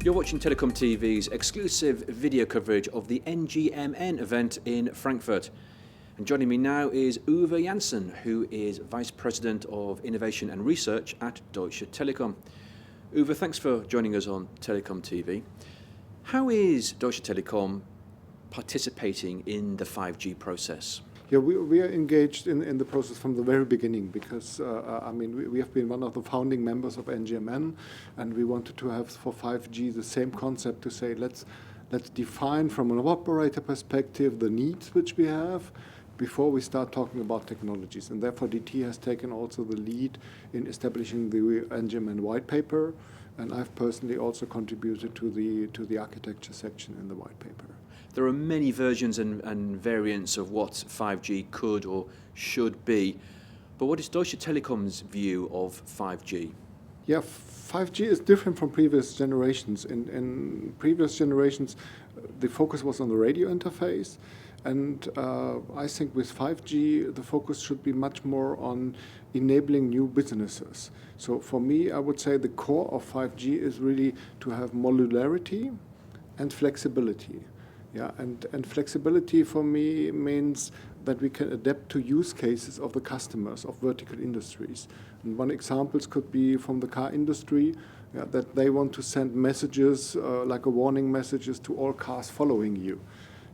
You're watching TelecomTV's exclusive video coverage of the NGMN event in Frankfurt. And joining me now is Uwe Janssen, who is Vice President of Innovation and Research at Deutsche Telekom. Uwe, thanks for joining us on TelecomTV. How is Deutsche Telekom participating in the 5G process? Yeah, we are engaged in the process from the very beginning because, we have been one of the founding members of NGMN, and we wanted to have for 5G the same concept to say let's define from an operator perspective the needs which we have before we start talking about technologies. And therefore DT has taken also the lead in establishing the NGMN white paper, and I've personally also contributed to the architecture section in the white paper. There are many versions and variants of what 5G could or should be, but what is Deutsche Telekom's view of 5G? Yeah, 5G is different from previous generations. In previous generations, the focus was on the radio interface, and I think with 5G, the focus should be much more on enabling new businesses. So for me, I would say the core of 5G is really to have modularity and flexibility. Yeah, and flexibility for me means that we can adapt to use cases of the customers of vertical industries. And one example could be from the car industry, that they want to send messages like a warning messages to all cars following you.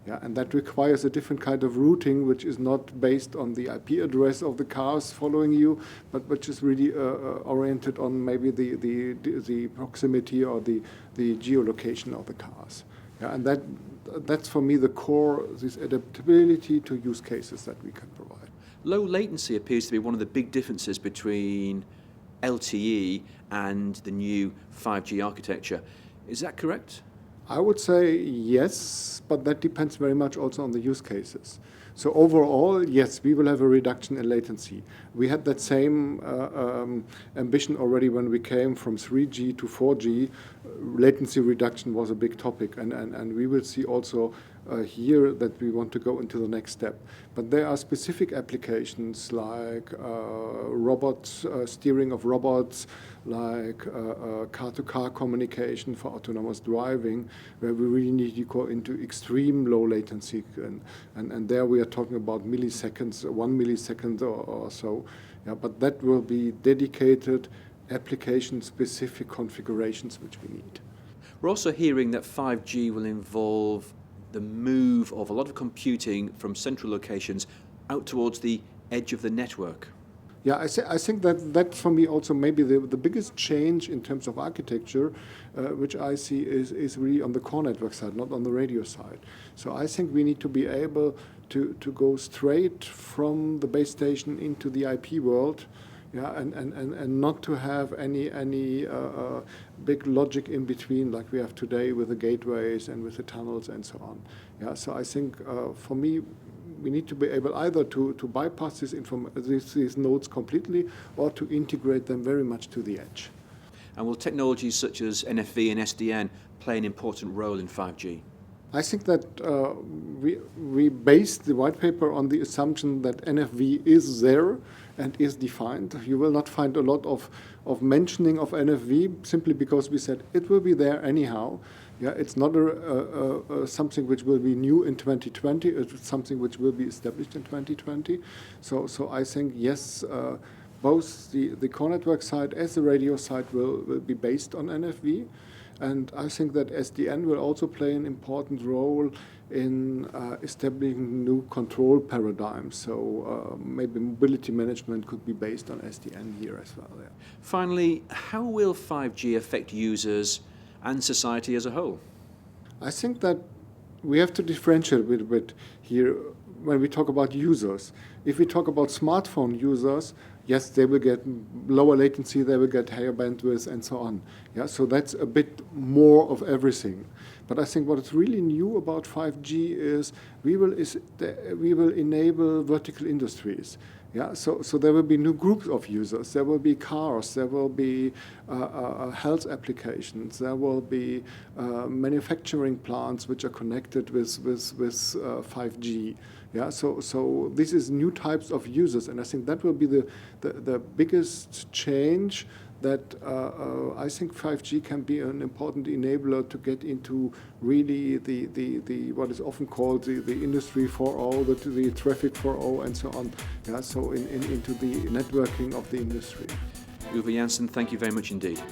Yeah, and that requires a different kind of routing, which is not based on the IP address of the cars following you, but which is really oriented on maybe the proximity or the geolocation of the cars. Yeah, and that's for me the core, this adaptability to use cases that we can provide. Low latency appears to be one of the big differences between LTE and the new 5G architecture. Is that correct? I would say yes, but that depends very much also on the use cases. So overall, yes, we will have a reduction in latency. We had that same ambition already when we came from 3G to 4G. Latency reduction was a big topic, and we will see also here that we want to go into the next step. But there are specific applications like robots, steering of robots, like car-to-car communication for autonomous driving, where we really need to go into extreme low latency. And there we are talking about milliseconds, 1 millisecond or so. Yeah, but that will be dedicated application-specific configurations which we need. We're also hearing that 5G will involve the move of a lot of computing from central locations out towards the edge of the network. Yeah, I think that for me also maybe the biggest change in terms of architecture, which I see is really on the core network side, not on the radio side. So I think we need to be able to go straight from the base station into the IP world. Yeah, and not to have any big logic in between like we have today with the gateways and with the tunnels and so on. Yeah, so I think for me, we need to be able either to bypass these nodes completely or to integrate them very much to the edge. And will technologies such as NFV and SDN play an important role in 5G? I think that we based the white paper on the assumption that NFV is there and is defined. You will not find a lot of mentioning of NFV simply because we said it will be there anyhow. Yeah, it's not something which will be new in 2020. It's something which will be established in 2020. So I think yes, both the core network side as the radio side will be based on NFV. And I think that SDN will also play an important role in establishing new control paradigms. So maybe mobility management could be based on SDN here as well. Yeah. Finally, how will 5G affect users and society as a whole? I think that we have to differentiate a little bit here when we talk about users. If we talk about smartphone users, yes, they will get lower latency, they will get higher bandwidth, and so on. Yeah, so that's a bit more of everything. But I think what is really new about 5G is we will enable vertical industries. Yeah, so there will be new groups of users. There will be cars. There will be health applications. There will be manufacturing plants which are connected with 5G. Yeah, so this is new types of users, and I think that will be the biggest change that I think 5G can be an important enabler to get into really the what is often called the industry 4.0, the traffic 4.0 and so on. Yeah, so into the networking of the industry. Uwe Janssen, thank you very much indeed.